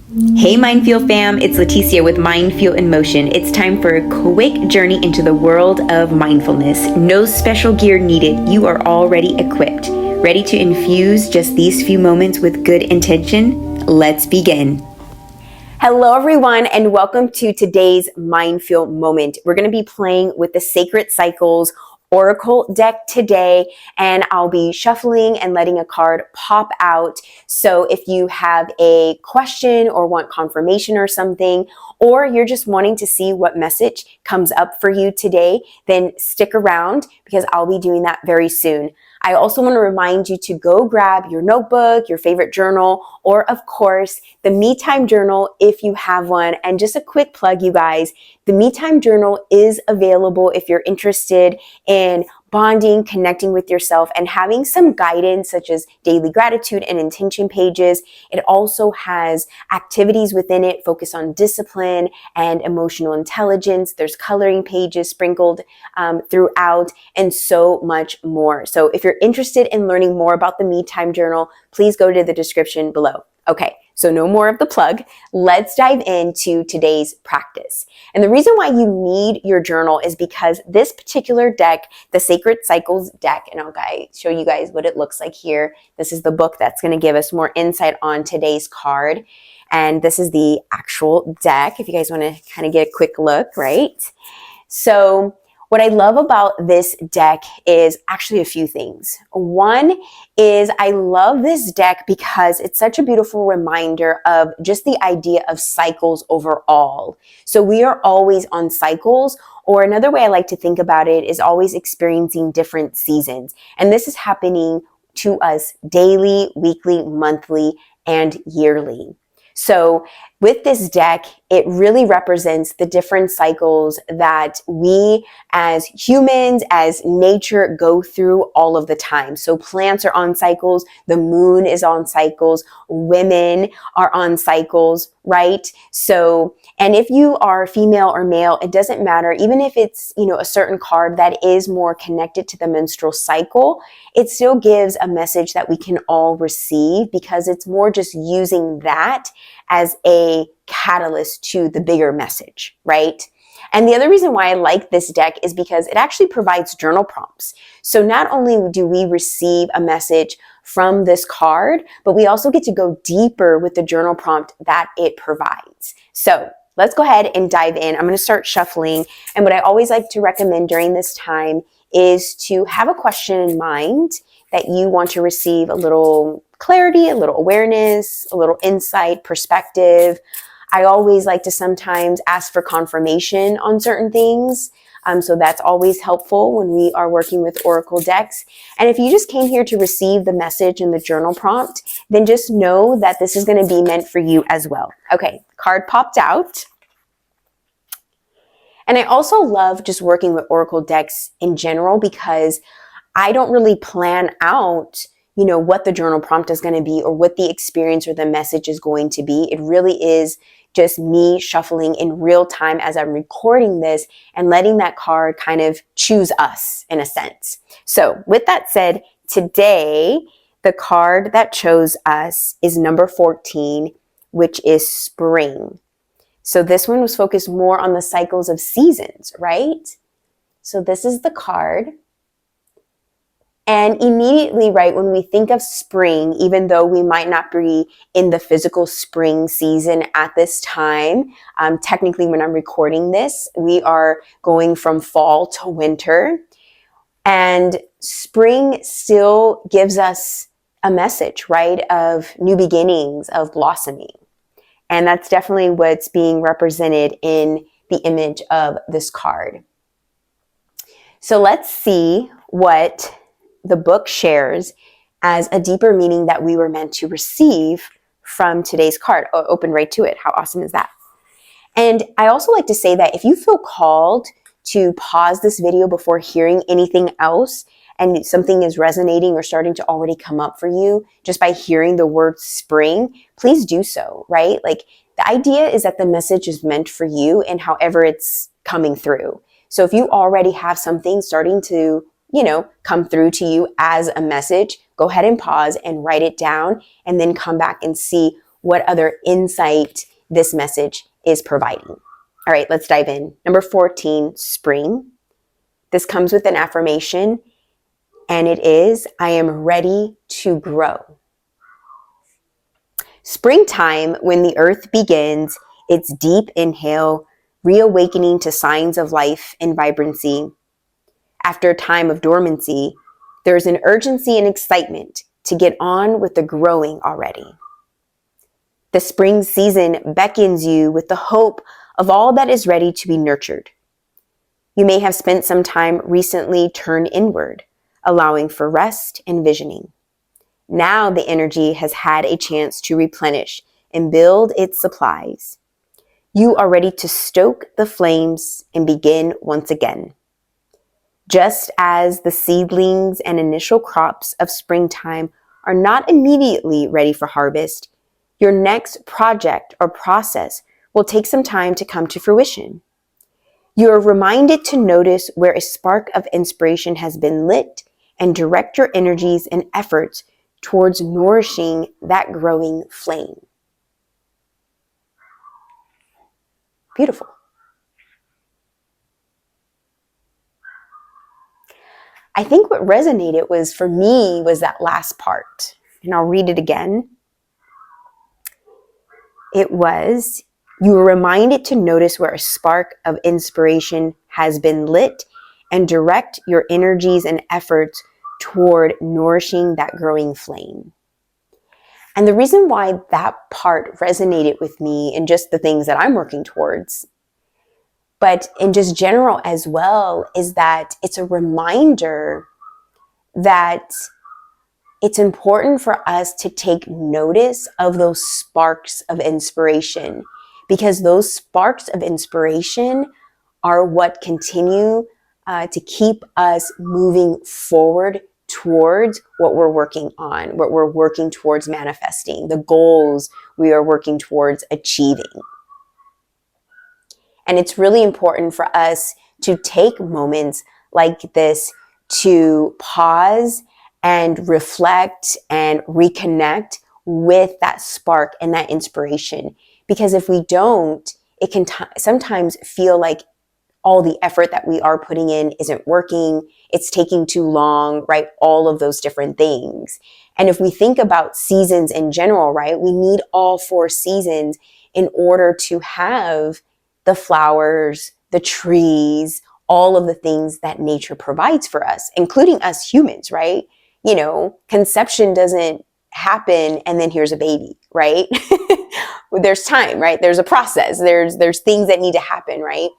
Hey MindFuel fam, it's Leticia with MindFuel in Motion. It's time for a quick journey into the world of mindfulness. No special gear needed. You are already equipped. Ready to infuse just these few moments with good intention? Let's begin. Hello everyone and welcome to today's MindFuel Moment. We're going to be playing with the Sacred Cycles Oracle deck today, and I'll be shuffling and letting a card pop out. So if you have a question or want confirmation or something, or you're just wanting to see what message comes up for you today, then stick around because I'll be doing that very soon. I also want to remind you to go grab your notebook, your favorite journal, or of course, the Me Time Journal if you have one. And just a quick plug, you guys, the Me Time Journal is available if you're interested in bonding, connecting with yourself, and having some guidance such as daily gratitude and intention pages. It also has activities within it focused on discipline and emotional intelligence. There's coloring pages sprinkled throughout and so much more. So if you're interested in learning more about the Me Time Journal, please go to the description below. Okay, so no more of the plug. Let's dive into today's practice. And the reason why you need your journal is because this particular deck, the Sacred Cycles deck, and I'll show you guys what it looks like here. This is the book that's going to give us more insight on today's card. And this is the actual deck, if you guys want to kind of get a quick look, right? So what I love about this deck is actually a few things. One is I love this deck because it's such a beautiful reminder of just the idea of cycles overall. So we are always on cycles, or another way I like to think about it is always experiencing different seasons. And this is happening to us daily, weekly, monthly, and yearly. So with this deck, it really represents the different cycles that we as humans, as nature, go through all of the time. So plants are on cycles, the moon is on cycles, women are on cycles, right? So, and if you are female or male, it doesn't matter. Even if it's, a certain card that is more connected to the menstrual cycle, it still gives a message that we can all receive because it's more just using that as a catalyst to the bigger message, right? And the other reason why I like this deck is because it actually provides journal prompts. So not only do we receive a message from this card, but we also get to go deeper with the journal prompt that it provides. So let's go ahead and dive in. I'm going to start shuffling. And what I always like to recommend during this time is to have a question in mind that you want to receive a little clarity, a little awareness, a little insight, perspective. I always like to sometimes ask for confirmation on certain things. So that's always helpful when we are working with Oracle decks. And if you just came here to receive the message in the journal prompt, then just know that this is going to be meant for you as well. Okay, card popped out. And I also love just working with Oracle decks in general because I don't really plan out what the journal prompt is going to be or what the experience or the message is going to be. It really is just me shuffling in real time as I'm recording this and letting that card kind of choose us in a sense. So with that said, today, the card that chose us is number 14, which is spring. So this one was focused more on the cycles of seasons, right? So this is the card. And immediately, right, when we think of spring, even though we might not be in the physical spring season at this time, technically when I'm recording this, we are going from fall to winter. And spring still gives us a message, right, of new beginnings, of blossoming. And that's definitely what's being represented in the image of this card. So let's see what the book shares as a deeper meaning that we were meant to receive from today's card. Oh, open right to it. How awesome is that? And I also like to say that if you feel called to pause this video before hearing anything else and something is resonating or starting to already come up for you just by hearing the word spring, please do so, right? Like the idea is that the message is meant for you and however it's coming through. So if you already have something starting to come through to you as a message, go ahead and pause and write it down and then come back and see what other insight this message is providing. All right, let's dive in. Number 14, spring. This comes with an affirmation, and it is, I am ready to grow. Springtime, when the earth begins its deep inhale, reawakening to signs of life and vibrancy. After a time of dormancy, there's an urgency and excitement to get on with the growing already. The spring season beckons you with the hope of all that is ready to be nurtured. You may have spent some time recently turned inward, allowing for rest and visioning. Now the energy has had a chance to replenish and build its supplies. You are ready to stoke the flames and begin once again. Just as the seedlings and initial crops of springtime are not immediately ready for harvest, your next project or process will take some time to come to fruition. You are reminded to notice where a spark of inspiration has been lit and direct your energies and efforts towards nourishing that growing flame. Beautiful. I think what resonated for me was that last part. And I'll read it again. It was, you were reminded to notice where a spark of inspiration has been lit and direct your energies and efforts toward nourishing that growing flame. And the reason why that part resonated with me in just the things that I'm working towards, but in just general as well, is that it's a reminder that it's important for us to take notice of those sparks of inspiration, because those sparks of inspiration are what continue to keep us moving forward towards what we're working on, what we're working towards manifesting, the goals we are working towards achieving. And it's really important for us to take moments like this to pause and reflect and reconnect with that spark and that inspiration. Because if we don't, it can sometimes feel like all the effort that we are putting in isn't working, it's taking too long, right? All of those different things. And if we think about seasons in general, right? We need all 4 seasons in order to have the flowers, the trees, all of the things that nature provides for us, including us humans, right? You know, conception doesn't happen and then here's a baby, right? There's time, right? There's a process. There's things that need to happen, right?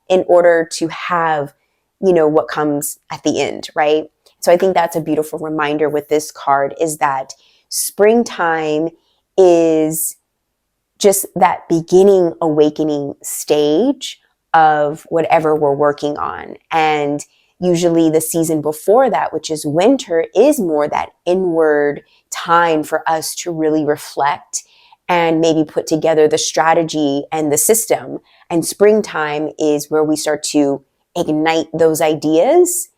In order to have, you know, what comes at the end, right? So I think that's a beautiful reminder with this card, is that springtime is just that beginning awakening stage of whatever we're working on. And usually the season before that, which is winter, is more that inward time for us to really reflect and maybe put together the strategy and the system. And springtime is where we start to ignite those ideas,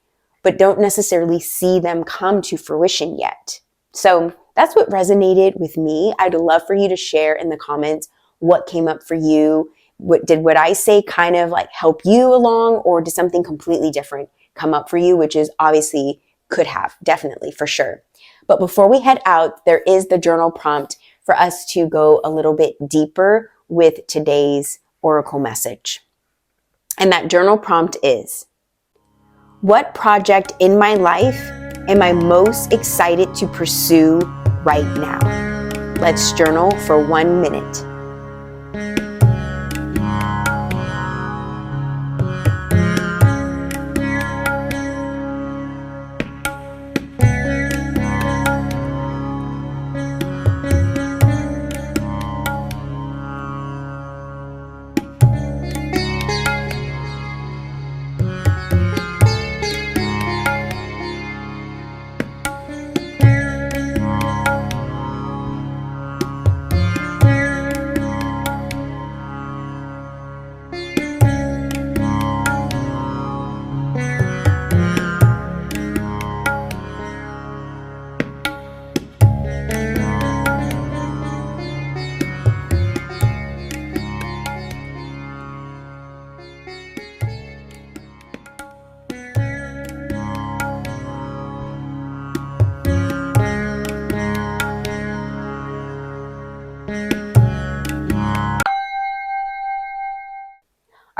but don't necessarily see them come to fruition yet. So that's what resonated with me. I'd love for you to share in the comments what came up for you. What I say kind of like help you along, or did something completely different come up for you, which is obviously could have, definitely, for sure. But before we head out, there is the journal prompt for us to go a little bit deeper with today's oracle message. And that journal prompt is, what project in my life am I most excited to pursue right now? Let's journal for 1 minute.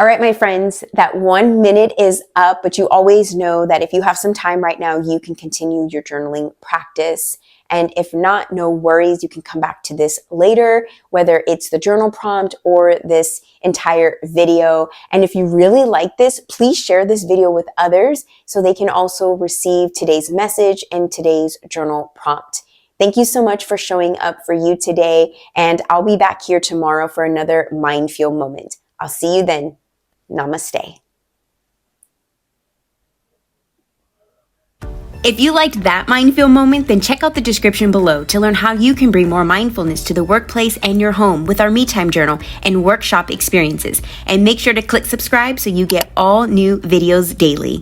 All right, my friends, that 1 minute is up, but you always know that if you have some time right now, you can continue your journaling practice. And if not, no worries. You can come back to this later, whether it's the journal prompt or this entire video. And if you really like this, please share this video with others so they can also receive today's message and today's journal prompt. Thank you so much for showing up for you today. And I'll be back here tomorrow for another MindFuel moment. I'll see you then. Namaste. If you liked that MindFuel moment, then check out the description below to learn how you can bring more mindfulness to the workplace and your home with our Me Time Journal and workshop experiences. And make sure to click subscribe so you get all new videos daily.